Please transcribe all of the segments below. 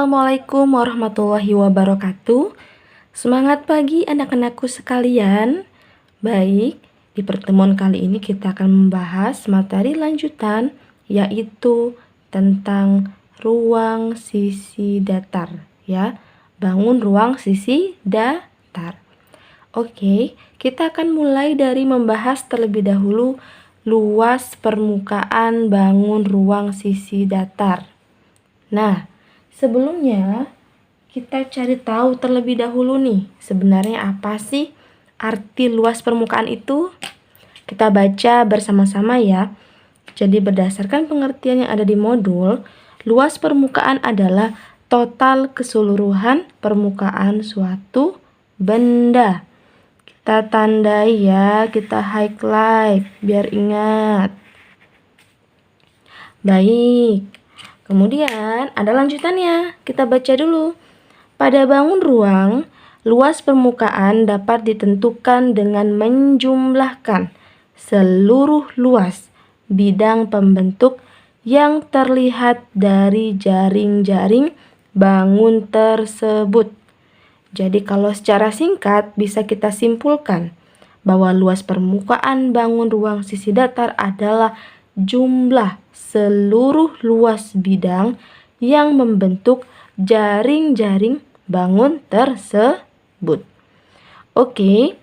Assalamualaikum warahmatullahi wabarakatuh. Semangat pagi anak-anakku sekalian. Baik, di pertemuan kali ini kita akan membahas materi lanjutan, yaitu tentang ruang sisi datar, ya. Bangun ruang sisi datar. Oke, kita akan mulai dari membahas terlebih dahulu luas permukaan bangun ruang sisi datar. Nah, sebelumnya kita cari tahu terlebih dahulu nih, sebenarnya apa sih arti luas permukaan itu? Kita baca bersama-sama ya. Jadi berdasarkan pengertian yang ada di modul, luas permukaan adalah total keseluruhan permukaan suatu benda. Kita tandai ya, kita highlight biar ingat. Baik. Kemudian ada lanjutannya, kita baca dulu. Pada bangun ruang, luas permukaan dapat ditentukan dengan menjumlahkan seluruh luas bidang pembentuk yang terlihat dari jaring-jaring bangun tersebut. Jadi kalau secara singkat bisa kita simpulkan bahwa luas permukaan bangun ruang sisi datar adalah jumlah seluruh luas bidang yang membentuk jaring-jaring bangun tersebut. Oke,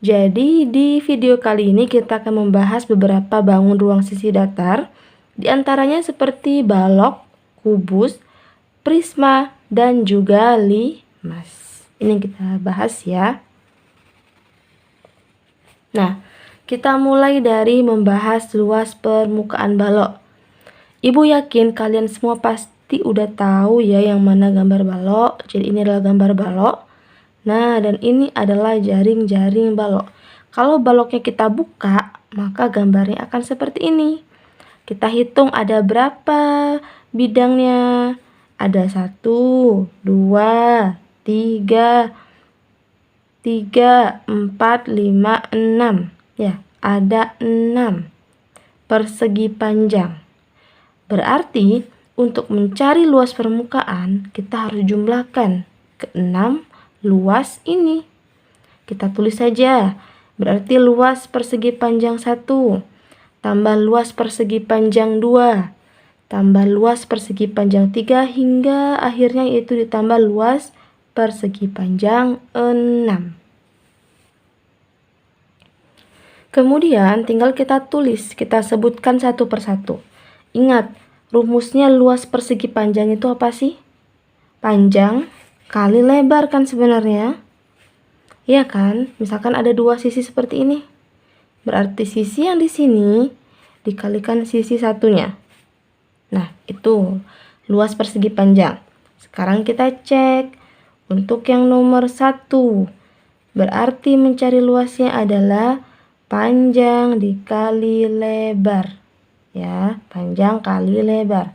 jadi di video kali ini kita akan membahas beberapa bangun ruang sisi datar, di antaranya seperti balok, kubus, prisma, dan juga limas. Ini kita bahas ya. Nah, kita mulai dari membahas luas permukaan balok. Ibu yakin kalian semua pasti udah tahu ya yang mana gambar balok. Jadi ini adalah gambar balok. Nah, dan ini adalah jaring-jaring balok. Kalau baloknya kita buka, maka gambarnya akan seperti ini. Kita hitung ada berapa bidangnya. Ada 1, 2, 3, 4, 5, 6. Ya, ada 6 persegi panjang. Berarti untuk mencari luas permukaan kita harus jumlahkan ke 6 luas ini. Kita tulis saja. Berarti luas persegi panjang 1 tambah luas persegi panjang 2 tambah luas persegi panjang 3 hingga akhirnya yaitu ditambah luas persegi panjang 6. Kemudian tinggal kita tulis, kita sebutkan satu persatu. Ingat, rumusnya luas persegi panjang itu apa sih? Panjang kali lebar kan sebenarnya. Iya kan? Misalkan ada dua sisi seperti ini. Berarti sisi yang di sini dikalikan sisi satunya. Nah, itu luas persegi panjang. Sekarang kita cek untuk yang nomor 1. Berarti mencari luasnya adalah panjang dikali lebar. Ya, panjang kali lebar.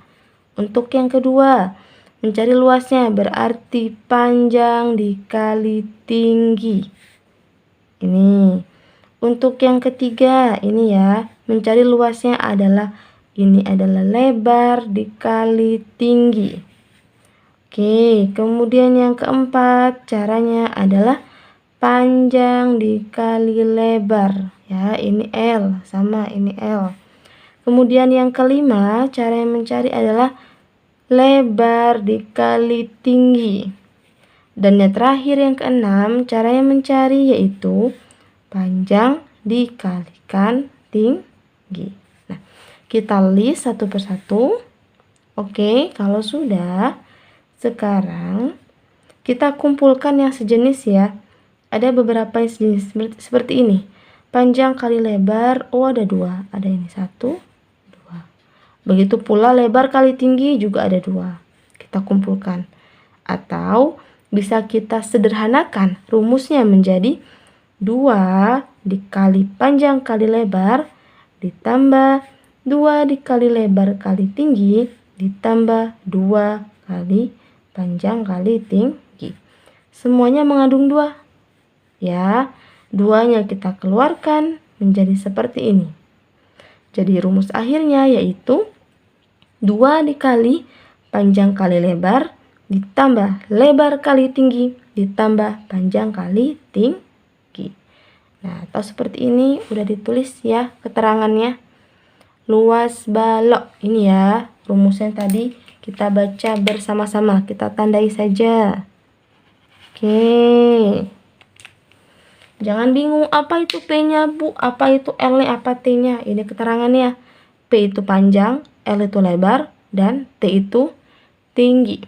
Untuk yang kedua, mencari luasnya berarti panjang dikali tinggi. Ini. Untuk yang ketiga, ini ya, mencari luasnya adalah lebar dikali tinggi. Oke, kemudian yang keempat, caranya adalah panjang dikali lebar. Ya, ini L sama ini L. Kemudian yang kelima, cara yang mencari adalah lebar dikali tinggi. Dan yang terakhir yang keenam, cara yang mencari yaitu panjang dikalikan tinggi. Nah, kita list satu persatu. Oke, kalau sudah, sekarang kita kumpulkan yang sejenis ya. Ada beberapa yang sejenis seperti ini. Panjang kali lebar, ada 2. Ada ini 1. Begitu pula lebar kali tinggi juga ada 2. Kita kumpulkan. Atau bisa kita sederhanakan rumusnya menjadi 2 dikali panjang kali lebar ditambah 2 dikali lebar kali tinggi ditambah 2 kali panjang kali tinggi. Semuanya mengandung 2. Ya, 2-nya kita keluarkan menjadi seperti ini. Jadi rumus akhirnya yaitu 2 dikali panjang kali lebar ditambah lebar kali tinggi ditambah panjang kali tinggi. Nah, atau seperti ini udah ditulis ya keterangannya. Luas balok. Ini ya rumusnya tadi kita baca bersama-sama, kita tandai saja. Oke. Jangan bingung apa itu P-nya, Bu, apa itu L-nya, apa T-nya. Ini keterangannya. P itu panjang, L itu lebar, dan T itu tinggi.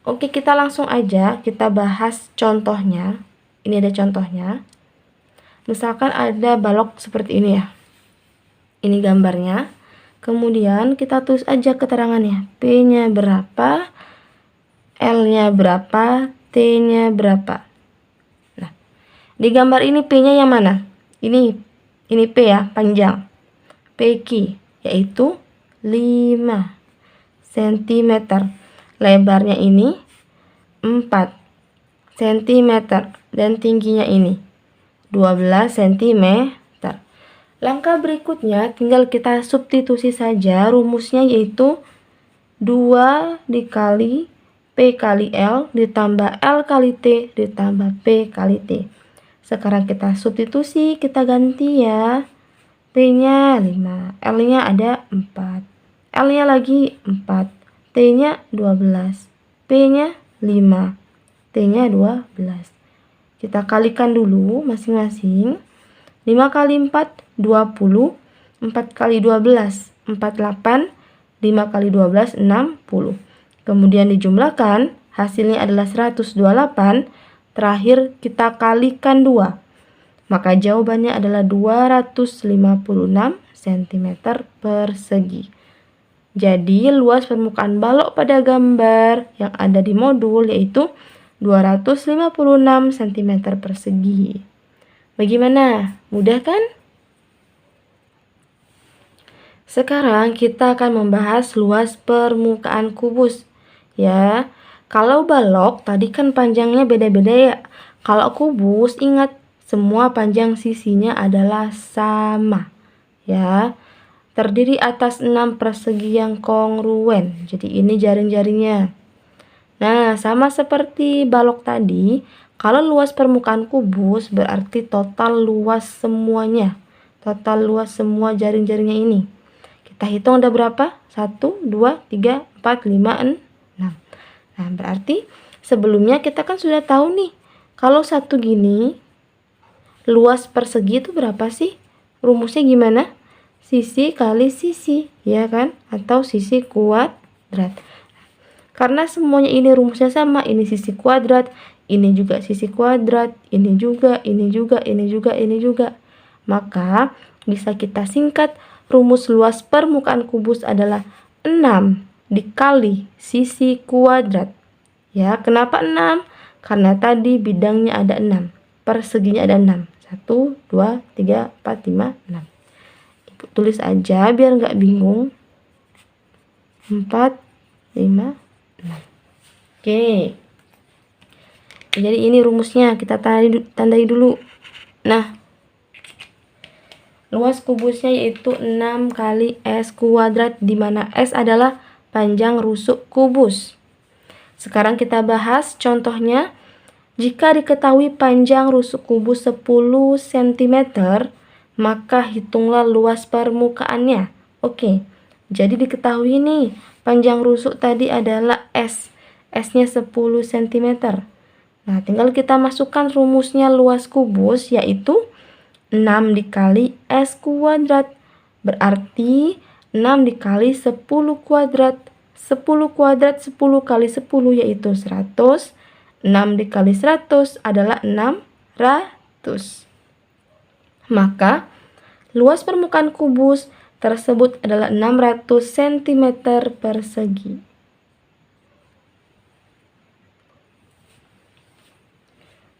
Oke, kita langsung aja kita bahas contohnya. Ini ada contohnya. Misalkan ada balok seperti ini ya. Ini gambarnya. Kemudian kita tulis aja keterangannya. P-nya berapa, L-nya berapa, T-nya berapa. Nah, di gambar ini P-nya yang mana? Ini P ya, panjang. PQ yaitu 5 cm. Lebarnya ini 4 cm dan tingginya ini 12 cm. Langkah berikutnya tinggal kita substitusi saja rumusnya, yaitu 2 dikali P kali L ditambah L kali T ditambah P kali T. Sekarang kita substitusi, kita ganti ya. P-nya 5, L-nya ada 4, L-nya lagi 4, T-nya 12, P-nya 5, T-nya 12. Kita kalikan dulu masing-masing. 5 kali 4, 20. 4 kali 12, 48. 5 kali 12, 60. Kemudian dijumlahkan, hasilnya adalah 128. Terakhir kita kalikan 2. Maka jawabannya adalah 256 cm persegi. Jadi luas permukaan balok pada gambar yang ada di modul yaitu 256 cm persegi. Bagaimana? Mudah kan? Sekarang kita akan membahas luas permukaan kubus. Ya, kalau balok tadi kan panjangnya beda-beda ya. Kalau kubus ingat semua panjang sisinya adalah sama. Ya, terdiri atas 6 persegi yang kongruen. Jadi ini jaring-jaringnya. Nah, sama seperti balok tadi, kalau luas permukaan kubus berarti total luas semuanya. Total luas semua jaring-jaringnya ini. Kita hitung ada berapa? 1, 2, 3, 4, 5, 6. Nah, berarti sebelumnya kita kan sudah tahu nih. Kalau satu gini, luas persegi itu berapa sih? Rumusnya gimana? Sisi kali sisi, ya kan? Atau sisi kuadrat. Karena semuanya ini rumusnya sama, ini sisi kuadrat, ini juga sisi kuadrat, ini juga, ini juga, ini juga, ini juga. Maka bisa kita singkat, rumus luas permukaan kubus adalah 6 dikali sisi kuadrat. Ya, kenapa 6? Karena tadi bidangnya ada 6, perseginya ada 6. 1, 2, 3, 4, 5, 6. Ibu tulis aja biar nggak bingung. 4, 5, 6. Oke. Jadi ini rumusnya, kita tandai dulu. Nah, luas kubusnya yaitu 6 kali S kuadrat, di mana S adalah panjang rusuk kubus. Sekarang kita bahas contohnya. Jika diketahui panjang rusuk kubus 10 cm, maka hitunglah luas permukaannya. Oke, jadi diketahui nih, panjang rusuk tadi adalah S. S-nya 10 cm. Nah, tinggal kita masukkan rumusnya luas kubus, yaitu 6 dikali S kuadrat. Berarti 6 dikali 10 kuadrat. 10 kuadrat 10 kali 10 yaitu 100. 6 dikali 100 adalah 600. Maka luas permukaan kubus tersebut adalah 600 cm persegi.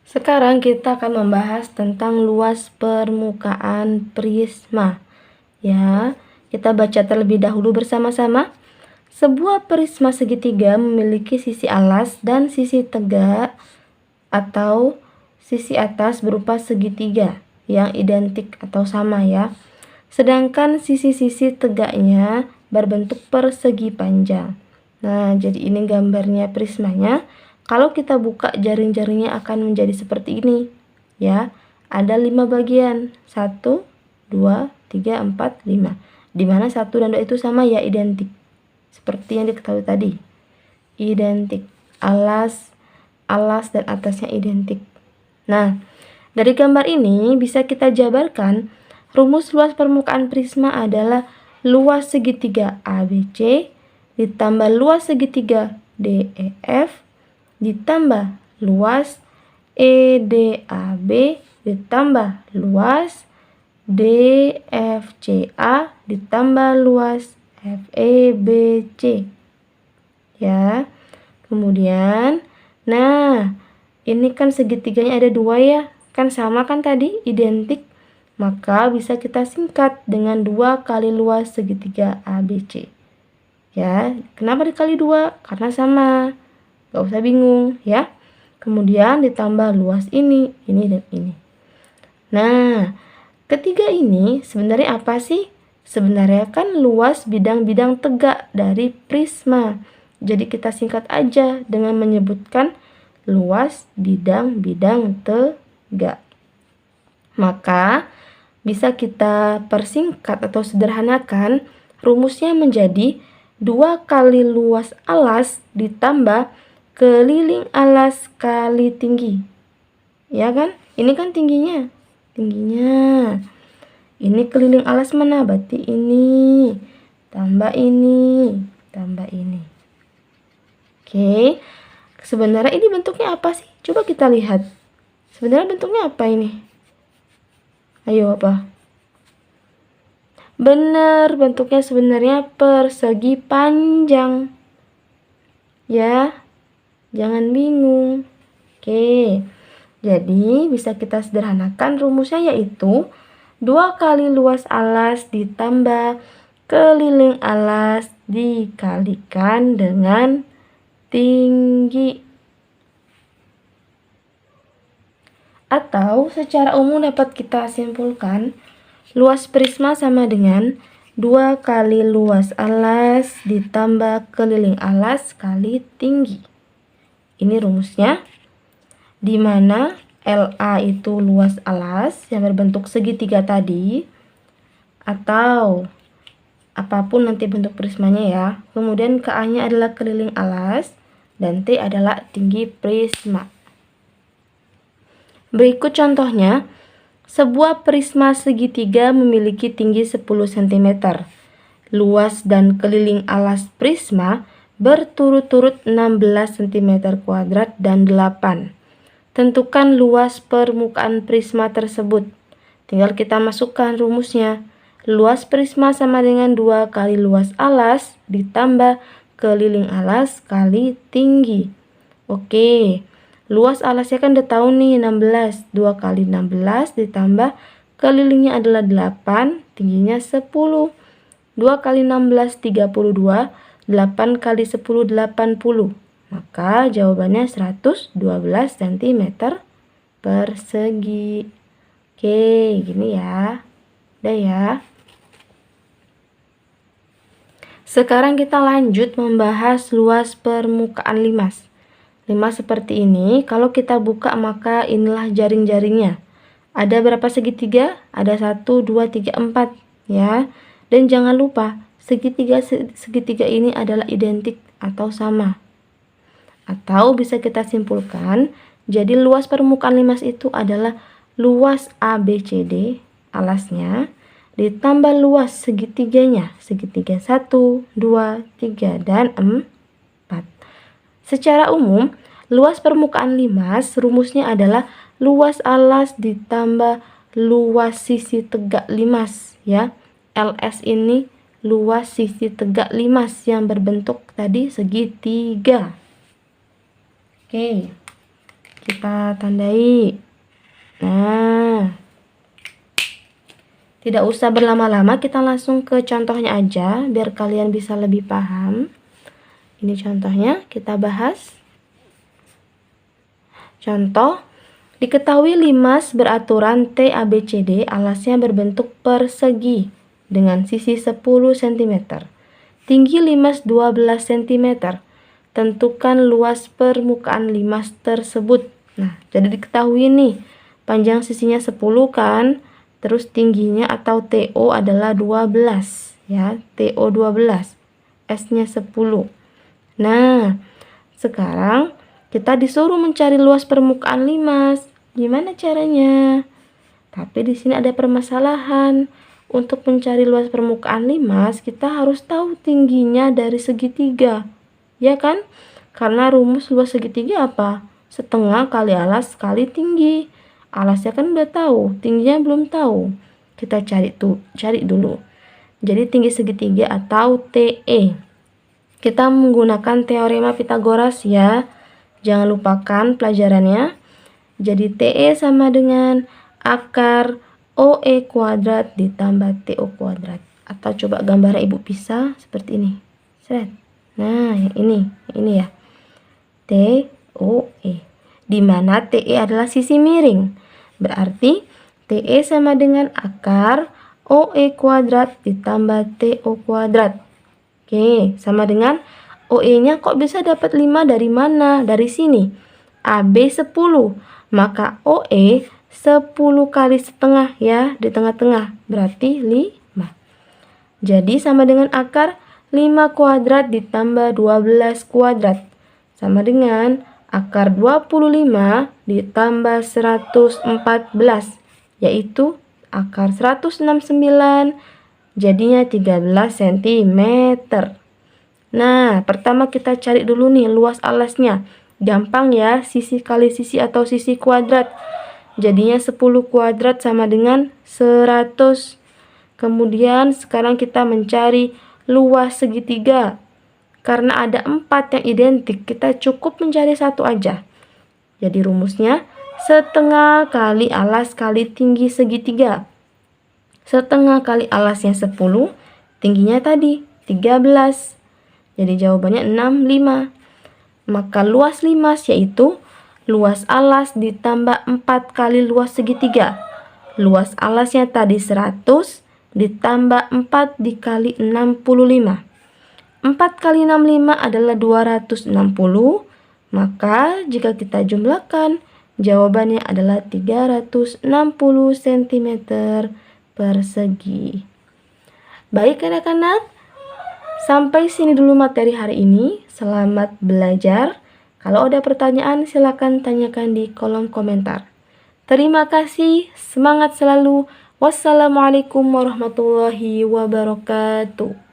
Sekarang kita akan membahas tentang luas permukaan prisma. Ya, kita baca terlebih dahulu bersama-sama. Sebuah prisma segitiga memiliki sisi alas dan sisi tegak atau sisi atas berupa segitiga yang identik atau sama ya. Sedangkan sisi-sisi tegaknya berbentuk persegi panjang. Nah, jadi ini gambarnya prismanya. Kalau kita buka, jaring-jaringnya akan menjadi seperti ini. Ya, ada 5 bagian. 1, 2, 3, 4, 5. Dimana 1 dan 2 itu sama ya, identik. Seperti yang diketahui tadi. Identik. Alas dan atasnya identik. Nah, dari gambar ini bisa kita jabarkan rumus luas permukaan prisma adalah luas segitiga ABC ditambah luas segitiga DEF ditambah luas EDAB ditambah luas DFCA ditambah luas FEBC. Ya. Kemudian, nah, ini kan segitiganya ada 2 ya. Kan sama kan tadi, identik. Maka bisa kita singkat dengan 2 kali luas segitiga ABC. Ya, kenapa dikali 2? Karena sama. Gak usah bingung ya. Kemudian ditambah luas ini dan ini. Nah, ketiga ini sebenarnya apa sih? Sebenarnya kan luas bidang-bidang tegak dari prisma. Jadi kita singkat aja dengan menyebutkan luas bidang-bidang tegak. Maka bisa kita persingkat atau sederhanakan rumusnya menjadi 2 kali luas alas ditambah keliling alas kali tinggi. Ya kan? Ini kan tingginya. Ini keliling alas mana? Berarti ini. Tambah ini. Oke. Sebenarnya ini bentuknya apa sih? Coba kita lihat. Sebenarnya bentuknya apa ini? Ayo apa? Benar, bentuknya sebenarnya persegi panjang. Ya, jangan bingung. Oke. Jadi bisa kita sederhanakan rumusnya yaitu 2 kali luas alas ditambah keliling alas dikalikan dengan tinggi. Atau secara umum dapat kita simpulkan luas prisma sama dengan 2 kali luas alas ditambah keliling alas kali tinggi. Ini rumusnya, di mana LA itu luas alas yang berbentuk segitiga tadi, atau apapun nanti bentuk prismanya ya. Kemudian KA-nya adalah keliling alas dan T adalah tinggi prisma. Berikut contohnya, sebuah prisma segitiga memiliki tinggi 10 cm. Luas dan keliling alas prisma berturut-turut 16 cm kuadrat dan 8. Tentukan luas permukaan prisma tersebut. Tinggal kita masukkan rumusnya. Luas prisma sama dengan 2 kali luas alas ditambah keliling alas kali tinggi. Oke, luas alasnya kan udah tahu nih 16. 2 kali 16 ditambah kelilingnya adalah 8, tingginya 10. 2 kali 16, 32. 8 kali 10, 80. Maka jawabannya 112 cm persegi. Oke, gini ya. Udah ya. Sekarang kita lanjut membahas luas permukaan limas. Limas seperti ini, kalau kita buka maka inilah jaring-jaringnya. Ada berapa segitiga? Ada 1, 2, 3, 4 ya. Dan jangan lupa, segitiga ini adalah identik atau sama. Atau bisa kita simpulkan, jadi luas permukaan limas itu adalah luas ABCD alasnya ditambah luas segitiganya, segitiga 1, 2, 3, dan 4. Secara umum, luas permukaan limas rumusnya adalah luas alas ditambah luas sisi tegak limas ya. LS ini luas sisi tegak limas yang berbentuk tadi segitiga. Oke, kita tandai. Nah, tidak usah berlama-lama, kita langsung ke contohnya aja biar kalian bisa lebih paham. Ini contohnya, kita bahas. Contoh, diketahui limas beraturan TABCD alasnya berbentuk persegi dengan sisi 10 cm. Tinggi limas 12 cm. Tentukan luas permukaan limas tersebut. Nah, jadi diketahui nih, panjang sisinya 10 kan, terus tingginya atau TO adalah 12 ya, TO 12, S-nya 10. Nah, sekarang kita disuruh mencari luas permukaan limas. Gimana caranya? Tapi di sini ada permasalahan. Untuk mencari luas permukaan limas, kita harus tahu tingginya dari segitiga. Ya kan? Karena rumus luas segitiga apa? Setengah kali alas kali tinggi. Alasnya kan udah tahu, tingginya belum tahu. Kita cari dulu. Jadi tinggi segitiga atau TE. Kita menggunakan teorema Pitagoras ya. Jangan lupakan pelajarannya. Jadi TE sama dengan akar OE kuadrat ditambah TO kuadrat. Atau coba gambar ibu pisah seperti ini. Seret. Nah, yang ini ya. TOE. Di mana TE adalah sisi miring. Berarti TE sama dengan akar OE kuadrat ditambah TO kuadrat. Oke, sama dengan OE-nya kok bisa dapat 5 dari mana? Dari sini. AB 10. Maka OE 10 kali setengah ya, di tengah-tengah. Berarti 5. Jadi sama dengan akar 5 kuadrat ditambah 12 kuadrat. Sama dengan akar 25 ditambah 114. Yaitu akar 169. Jadinya 13 cm. Nah, pertama kita cari dulu nih luas alasnya. Gampang ya, sisi kali sisi atau sisi kuadrat. Jadinya 10 kuadrat sama dengan 100. Kemudian sekarang kita mencari luas segitiga. Karena ada 4 yang identik, kita cukup mencari satu aja. Jadi rumusnya setengah kali alas kali tinggi segitiga. Setengah kali alasnya 10, tingginya tadi 13. Jadi jawabannya 65. Maka luas limas yaitu luas alas ditambah 4 kali luas segitiga. Luas alasnya tadi 100 ditambah 4 dikali 65. 4 kali 65 adalah 260. Maka jika kita jumlahkan, jawabannya adalah 360 cm persegi. Baik anak-anak, sampai sini dulu materi hari ini. Selamat belajar. Kalau ada pertanyaan silakan tanyakan di kolom komentar. Terima kasih, semangat selalu. Wassalamualaikum warahmatullahi wabarakatuh.